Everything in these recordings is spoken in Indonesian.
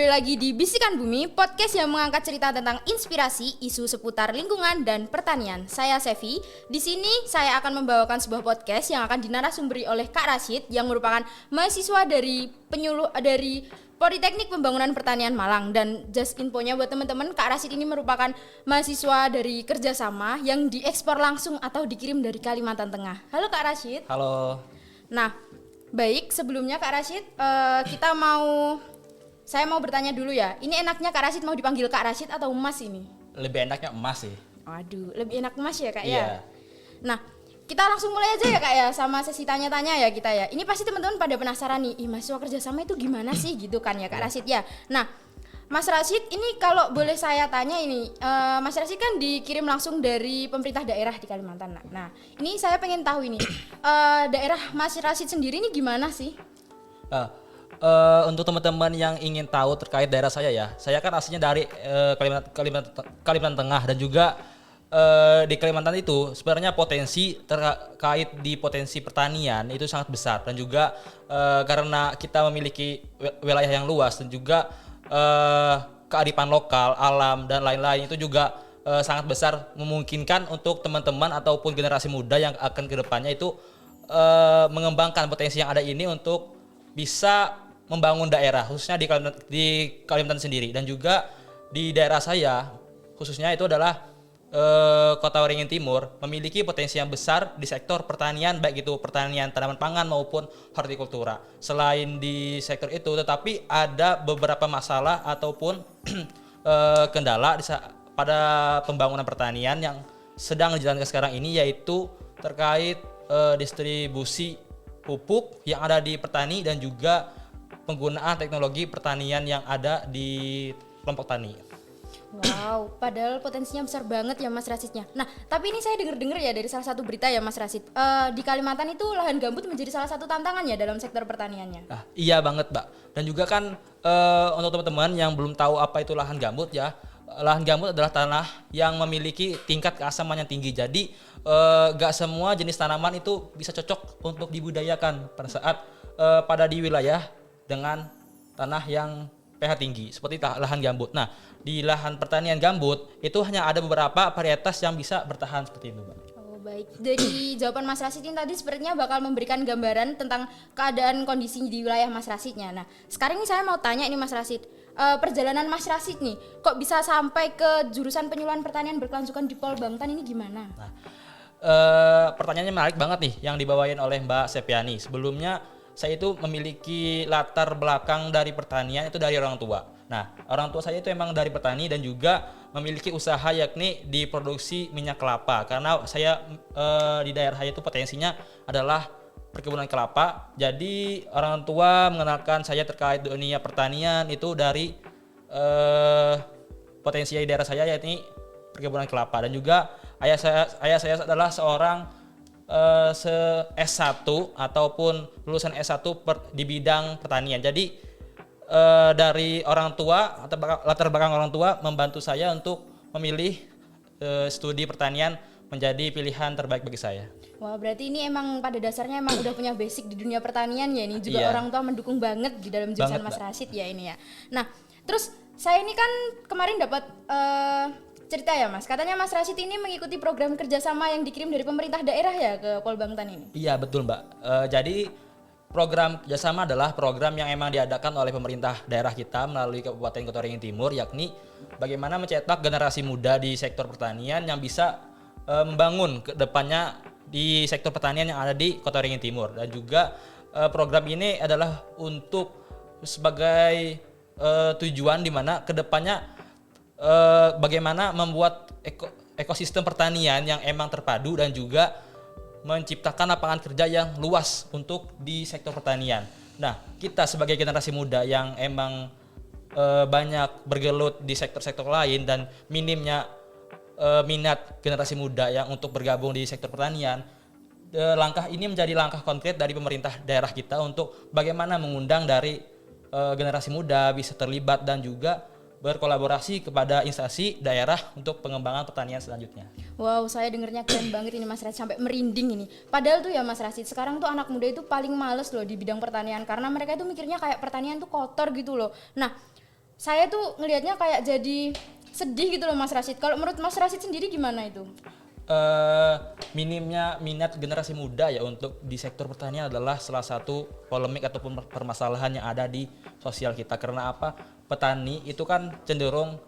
kembali lagi di Bisikan Bumi, podcast yang mengangkat cerita tentang inspirasi, isu seputar lingkungan dan pertanian. Saya Sevi. Di sini saya akan membawakan sebuah podcast yang akan dinarasumberi oleh Kak Rashid yang merupakan mahasiswa dari Politeknik Pembangunan Pertanian Malang. Dan just infonya buat teman-teman, Kak Rashid ini merupakan mahasiswa dari kerjasama yang diekspor langsung atau dikirim dari Kalimantan Tengah. Halo Kak Rashid. Halo. Nah, baik, sebelumnya Kak Rashid, saya mau bertanya dulu ya. Ini enaknya Kak Rashid mau dipanggil Kak Rashid atau Mas ini? Lebih enaknya emas sih. Waduh, lebih enak Mas ya Kak ya? Iya. Nah, kita langsung mulai aja ya Kak ya sama sesi tanya-tanya ya kita ya. Ini pasti teman-teman pada penasaran nih, mahasiswa kerjasama itu gimana sih gitu kan ya Kak Rashid ya. Nah, Mas Rashid ini kalau boleh saya tanya ini, Mas Rashid kan dikirim langsung dari pemerintah daerah di Kalimantan. Nah, ini saya pengen tahu ini, daerah Mas Rashid sendiri ini gimana sih? Untuk teman-teman yang ingin tahu terkait daerah saya kan aslinya dari Kalimantan Tengah, dan juga di Kalimantan itu sebenarnya potensi terkait di potensi pertanian itu sangat besar, dan juga karena kita memiliki wilayah yang luas dan juga kearifan lokal, alam dan lain-lain itu juga sangat besar, memungkinkan untuk teman-teman ataupun generasi muda yang akan kedepannya itu mengembangkan potensi yang ada ini untuk bisa membangun daerah khususnya di Kalimantan sendiri. Dan juga di daerah saya khususnya itu adalah Kota Waringin Timur memiliki potensi yang besar di sektor pertanian, baik itu pertanian tanaman pangan maupun hortikultura. Selain di sektor itu, tetapi ada beberapa masalah ataupun kendala pada pembangunan pertanian yang sedang dijalankan sekarang ini, yaitu terkait distribusi pupuk yang ada di petani dan juga penggunaan teknologi pertanian yang ada di kelompok tani. Wow, padahal potensinya besar banget ya Mas Rashidnya. Nah, tapi ini saya dengar ya dari salah satu berita ya Mas Rashid, di Kalimantan itu lahan gambut menjadi salah satu tantangan ya dalam sektor pertaniannya. Iya banget, Mbak. Dan juga kan untuk teman-teman yang belum tahu apa itu lahan gambut ya, lahan gambut adalah tanah yang memiliki tingkat keasaman yang tinggi. Jadi gak semua jenis tanaman itu bisa cocok untuk dibudidayakan pada saat pada di wilayah dengan tanah yang pH tinggi seperti lahan gambut. Nah, di lahan pertanian gambut itu hanya ada beberapa varietas yang bisa bertahan seperti itu, Mbak. Oh, baik. Dari jawaban Mas Rashid ini tadi sepertinya bakal memberikan gambaran tentang keadaan kondisi di wilayah Mas Rashidnya. Nah, sekarang ini saya mau tanya ini Mas Rashid, perjalanan Mas Rashid nih kok bisa sampai ke jurusan penyuluhan pertanian berkelanjutan di Polbangtan ini gimana? Nah, pertanyaannya menarik banget nih yang dibawain oleh Mbak Sepiani. Sebelumnya saya itu memiliki latar belakang dari pertanian itu dari orang tua. Nah, orang tua saya itu emang dari petani dan juga memiliki usaha yakni di produksi minyak kelapa. Karena saya di daerah saya itu potensinya adalah perkebunan kelapa. Jadi orang tua mengenalkan saya terkait dunia pertanian itu dari potensi di daerah saya yakni perkebunan kelapa. Dan juga ayah saya adalah seorang S1 ataupun lulusan S1 di bidang pertanian. Jadi dari orang tua atau latar belakang orang tua membantu saya untuk memilih studi pertanian menjadi pilihan terbaik bagi saya. Wah, berarti ini emang pada dasarnya emang udah punya basic di dunia pertanian ya, ini juga orang tua mendukung banget di dalam jurusan Mas Rashid ya ini ya. Nah, terus saya ini kan kemarin dapat cerita ya Mas, katanya Mas Rashid ini mengikuti program kerjasama yang dikirim dari pemerintah daerah ya ke Polbangtan ini? Iya betul Mbak, jadi program kerjasama adalah program yang emang diadakan oleh pemerintah daerah kita melalui Kabupaten Kota Waringin Timur, yakni bagaimana mencetak generasi muda di sektor pertanian yang bisa membangun ke depannya di sektor pertanian yang ada di Kota Waringin Timur. Dan juga program ini adalah untuk sebagai tujuan di mana ke depannya bagaimana membuat ekosistem pertanian yang emang terpadu dan juga menciptakan lapangan kerja yang luas untuk di sektor pertanian. Nah, kita sebagai generasi muda yang emang banyak bergelut di sektor-sektor lain dan minimnya minat generasi muda yang untuk bergabung di sektor pertanian, langkah ini menjadi langkah konkret dari pemerintah daerah kita untuk bagaimana mengundang dari generasi muda bisa terlibat dan juga berkolaborasi kepada instansi daerah untuk pengembangan pertanian selanjutnya. Wow, saya dengernya keren banget ini Mas Rashid, sampai merinding ini. Padahal tuh ya Mas Rashid, sekarang tuh anak muda itu paling males loh di bidang pertanian, karena mereka itu mikirnya kayak pertanian tuh kotor gitu loh. Nah, saya tuh ngelihatnya kayak jadi sedih gitu loh Mas Rashid. Kalau menurut Mas Rashid sendiri gimana itu? Minimnya minat generasi muda ya untuk di sektor pertanian adalah salah satu polemik ataupun permasalahan yang ada di sosial kita. Karena apa? Petani itu kan cenderung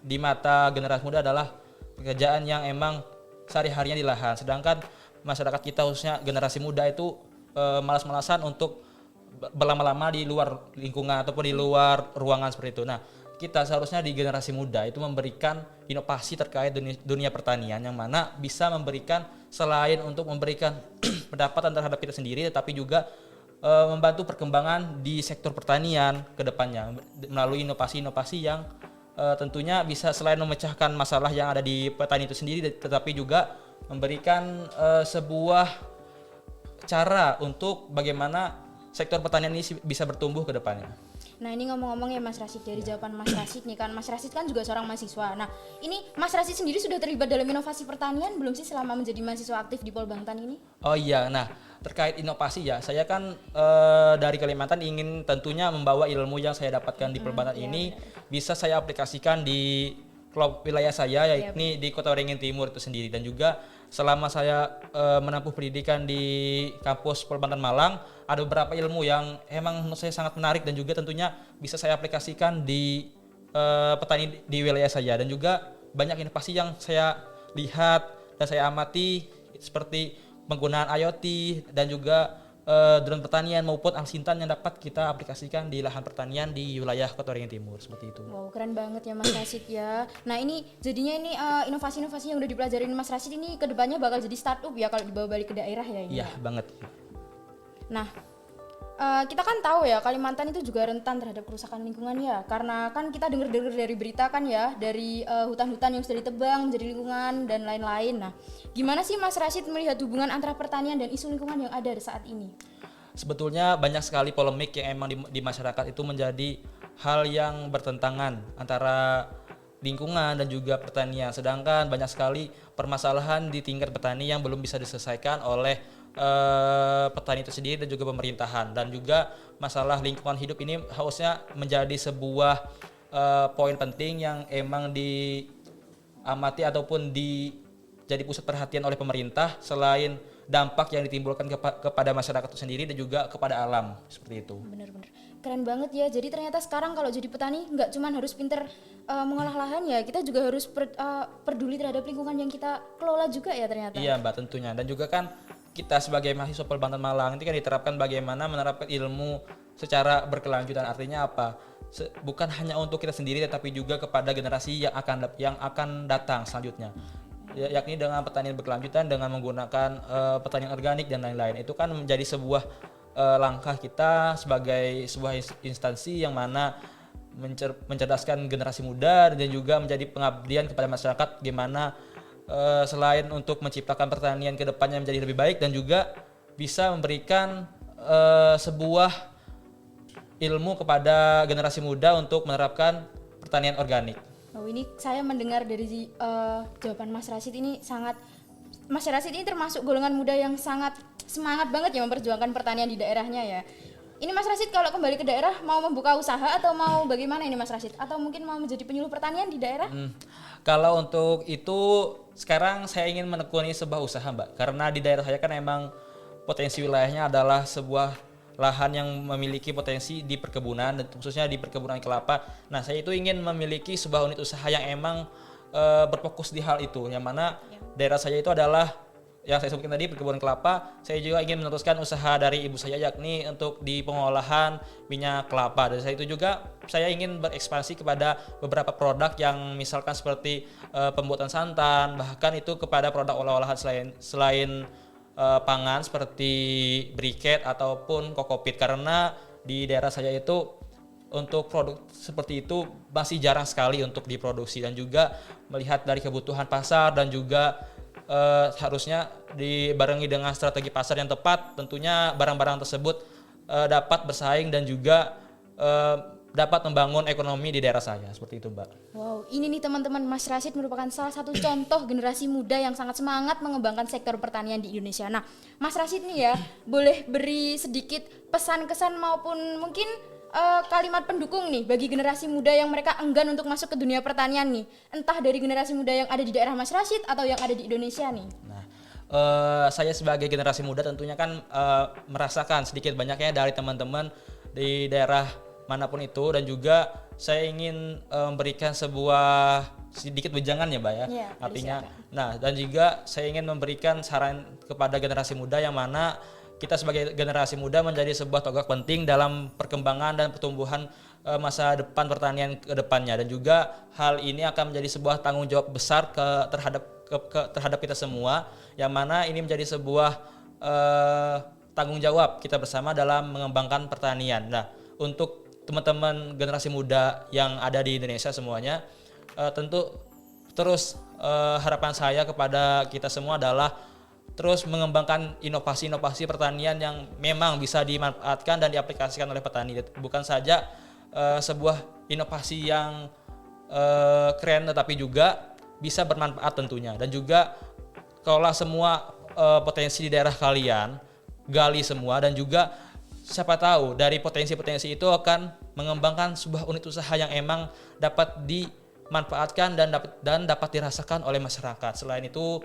di mata generasi muda adalah pekerjaan yang emang sehari-harinya di lahan. Sedangkan masyarakat kita khususnya generasi muda itu malas-malasan untuk berlama-lama di luar lingkungan ataupun di luar ruangan seperti itu. Nah, kita seharusnya di generasi muda itu memberikan inovasi terkait dunia pertanian yang mana bisa memberikan selain untuk memberikan pendapatan terhadap kita sendiri, tetapi juga membantu perkembangan di sektor pertanian ke depannya melalui inovasi-inovasi yang tentunya bisa selain memecahkan masalah yang ada di petani itu sendiri, tetapi juga memberikan sebuah cara untuk bagaimana sektor pertanian ini bisa bertumbuh ke depannya. Nah ini ngomong-ngomong ya Mas Rashid, dari jawaban Mas Rashid nih kan, Mas Rashid kan juga seorang mahasiswa. Nah ini Mas Rashid sendiri sudah terlibat dalam inovasi pertanian belum sih selama menjadi mahasiswa aktif di Polbangtan ini? Oh iya, nah terkait inovasi ya, saya kan dari Kalimantan ingin tentunya membawa ilmu yang saya dapatkan di Polbangtan ini bisa saya aplikasikan di wilayah saya, yakni di Kota Waringin Timur itu sendiri. Dan juga selama saya menempuh pendidikan di kampus Polbangtan Malang, ada beberapa ilmu yang emang menurut saya sangat menarik dan juga tentunya bisa saya aplikasikan di petani di wilayah saya. Dan juga banyak inovasi yang saya lihat dan saya amati seperti penggunaan IoT dan juga drone pertanian maupun alsintan yang dapat kita aplikasikan di lahan pertanian di wilayah Kota Waringin Timur seperti itu. Wow, keren banget ya Mas Rashid ya. Nah ini jadinya ini inovasi-inovasi yang udah dipelajarin Mas Rashid ini kedepannya bakal jadi startup ya kalau dibawa balik ke daerah ya ini. Iya banget. Nah kita kan tahu ya Kalimantan itu juga rentan terhadap kerusakan lingkungan ya, karena kan kita dengar-dengar dari berita kan ya, dari hutan-hutan yang sudah ditebang menjadi lingkungan dan lain-lain. Nah gimana sih Mas Rashid melihat hubungan antara pertanian dan isu lingkungan yang ada saat ini? Sebetulnya banyak sekali polemik yang emang di masyarakat itu menjadi hal yang bertentangan antara lingkungan dan juga pertanian. Sedangkan banyak sekali permasalahan di tingkat petani yang belum bisa diselesaikan oleh petani itu sendiri dan juga pemerintahan. Dan juga masalah lingkungan hidup ini harusnya menjadi sebuah poin penting yang emang diamati ataupun jadi pusat perhatian oleh pemerintah, selain dampak yang ditimbulkan kepada masyarakat itu sendiri dan juga kepada alam seperti itu. Bener-bener keren banget ya. Jadi ternyata sekarang kalau jadi petani nggak cuma harus pinter mengolah lahan ya, kita juga harus peduli terhadap lingkungan yang kita kelola juga ya ternyata. Iya Mbak, tentunya. Dan juga kan kita sebagai mahasiswa Polbangtan Malang itu kan diterapkan bagaimana menerapkan ilmu secara berkelanjutan. Artinya apa? Bukan hanya untuk kita sendiri tetapi juga kepada generasi yang akan datang selanjutnya. Yakni dengan pertanian berkelanjutan dengan menggunakan pertanian organik dan lain-lain. Itu kan menjadi sebuah langkah kita sebagai sebuah instansi yang mana mencerdaskan generasi muda dan juga menjadi pengabdian kepada masyarakat, gimana selain untuk menciptakan pertanian ke depannya menjadi lebih baik dan juga bisa memberikan sebuah ilmu kepada generasi muda untuk menerapkan pertanian organik. Oh ini saya mendengar dari jawaban Mas Rashid ini Mas Rashid ini termasuk golongan muda yang sangat semangat banget ya memperjuangkan pertanian di daerahnya ya. Ini Mas Rashid kalau kembali ke daerah mau membuka usaha atau mau bagaimana ini Mas Rashid? Atau mungkin mau menjadi penyuluh pertanian di daerah? Kalau untuk itu sekarang saya ingin menekuni sebuah usaha Mbak. Karena di daerah saya kan emang potensi wilayahnya adalah sebuah lahan yang memiliki potensi di perkebunan dan khususnya di perkebunan kelapa. Nah saya itu ingin memiliki sebuah unit usaha yang emang berfokus di hal itu. Yang mana daerah saya itu adalah yang saya sebutkan tadi perkebunan kelapa. Saya juga ingin meneruskan usaha dari ibu saya yakni untuk di pengolahan minyak kelapa. Dan saya ingin berekspansi kepada beberapa produk yang misalkan seperti pembuatan santan, bahkan itu kepada produk olah-olahan selain pangan seperti briket ataupun kokopit. Karena di daerah saya itu untuk produk seperti itu masih jarang sekali untuk diproduksi, dan juga melihat dari kebutuhan pasar dan juga harusnya dibarengi dengan strategi pasar yang tepat, tentunya barang-barang tersebut dapat bersaing dan juga dapat membangun ekonomi di daerah saya, seperti itu Mbak. Wow, ini nih teman-teman, Mas Rashid merupakan salah satu contoh generasi muda yang sangat semangat mengembangkan sektor pertanian di Indonesia. Nah, Mas Rashid nih ya, boleh beri sedikit pesan-kesan maupun mungkin kalimat pendukung nih bagi generasi muda yang mereka enggan untuk masuk ke dunia pertanian nih, entah dari generasi muda yang ada di daerah Mas Rashid atau yang ada di Indonesia nih. Nah, saya sebagai generasi muda tentunya kan merasakan sedikit banyaknya dari teman-teman di daerah manapun itu, dan juga saya ingin memberikan sebuah sedikit wejangan ya, Mbak ya. Iya, Artinya, silakan. nah dan juga saya ingin memberikan saran kepada generasi muda yang mana kita sebagai generasi muda menjadi sebuah tonggak penting dalam perkembangan dan pertumbuhan masa depan pertanian ke depannya, dan juga hal ini akan menjadi sebuah tanggung jawab besar terhadap kita semua, yang mana ini menjadi sebuah tanggung jawab kita bersama dalam mengembangkan pertanian. Nah, untuk teman-teman generasi muda yang ada di Indonesia semuanya, tentu terus harapan saya kepada kita semua adalah terus mengembangkan inovasi-inovasi pertanian yang memang bisa dimanfaatkan dan diaplikasikan oleh petani. Bukan saja sebuah inovasi yang keren, tetapi juga bisa bermanfaat tentunya. Dan juga kalau semua potensi di daerah kalian gali semua, dan juga siapa tahu dari potensi-potensi itu akan mengembangkan sebuah unit usaha yang emang dapat dimanfaatkan dan dapat dirasakan oleh masyarakat. Selain itu,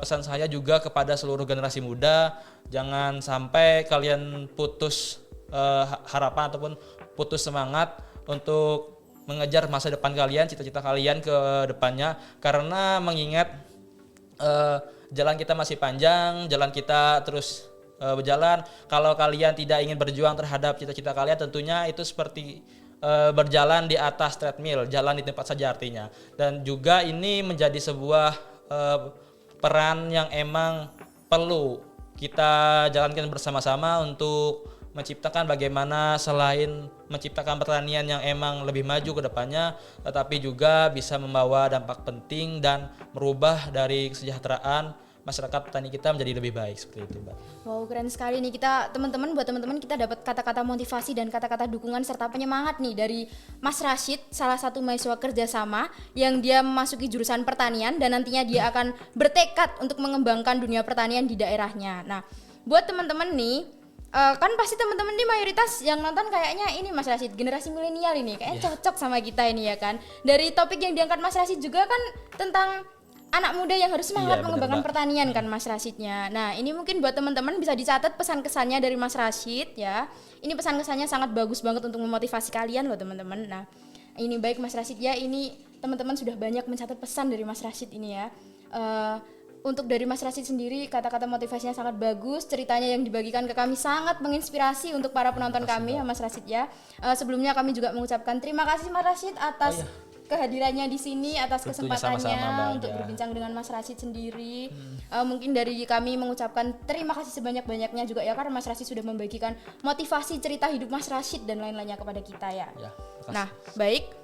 pesan saya juga kepada seluruh generasi muda, jangan sampai kalian putus harapan ataupun putus semangat untuk mengejar masa depan kalian, cita-cita kalian ke depannya, karena mengingat jalan kita masih panjang, jalan kita terus berjalan. Kalau kalian tidak ingin berjuang terhadap cita-cita kalian, tentunya itu seperti berjalan di atas treadmill, jalan di tempat saja artinya. Dan juga ini menjadi sebuah peran yang emang perlu kita jalankan bersama-sama untuk menciptakan bagaimana selain menciptakan pertanian yang emang lebih maju ke depannya, tetapi juga bisa membawa dampak penting dan merubah dari kesejahteraan masyarakat petani kita menjadi lebih baik, seperti itu, Mbak. Wow, keren sekali nih kita buat teman-teman kita dapat kata-kata motivasi dan kata-kata dukungan serta penyemangat nih dari Mas Rashid, salah satu mahasiswa kerjasama yang dia memasuki jurusan pertanian dan nantinya dia akan bertekad untuk mengembangkan dunia pertanian di daerahnya. Nah, buat teman-teman nih, kan pasti teman-teman nih mayoritas yang nonton kayaknya ini Mas Rashid, generasi milenial ini kayaknya cocok sama kita ini ya kan. Dari topik yang diangkat Mas Rashid juga kan tentang anak muda yang harus semangat mengembangkan pertanian kan Mas Rashidnya. Nah, ini mungkin buat teman-teman bisa dicatat pesan-kesannya dari Mas Rashid ya. Ini pesan-kesannya sangat bagus banget untuk memotivasi kalian loh teman-teman. Nah, ini baik Mas Rashid ya, ini teman-teman sudah banyak mencatat pesan dari Mas Rashid ini ya. Untuk dari Mas Rashid sendiri, kata-kata motivasinya sangat bagus, ceritanya yang dibagikan ke kami sangat menginspirasi untuk para penonton kami ya Mas Rashid ya. Sebelumnya kami juga mengucapkan terima kasih Mas Rashid atas kehadirannya di sini, atas tentunya kesempatannya sama-sama, untuk berbincang dengan Mas Rashid sendiri. Mungkin dari kami mengucapkan terima kasih sebanyak-banyaknya juga ya, karena Mas Rashid sudah membagikan motivasi cerita hidup Mas Rashid dan lain-lainnya kepada kita ya. Nah, baik.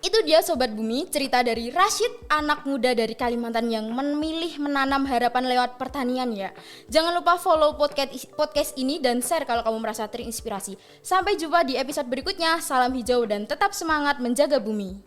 Itu dia Sobat Bumi, cerita dari Rashid, anak muda dari Kalimantan yang memilih menanam harapan lewat pertanian ya. Jangan lupa follow podcast ini dan share kalau kamu merasa terinspirasi. Sampai jumpa di episode berikutnya. Salam hijau dan tetap semangat menjaga bumi.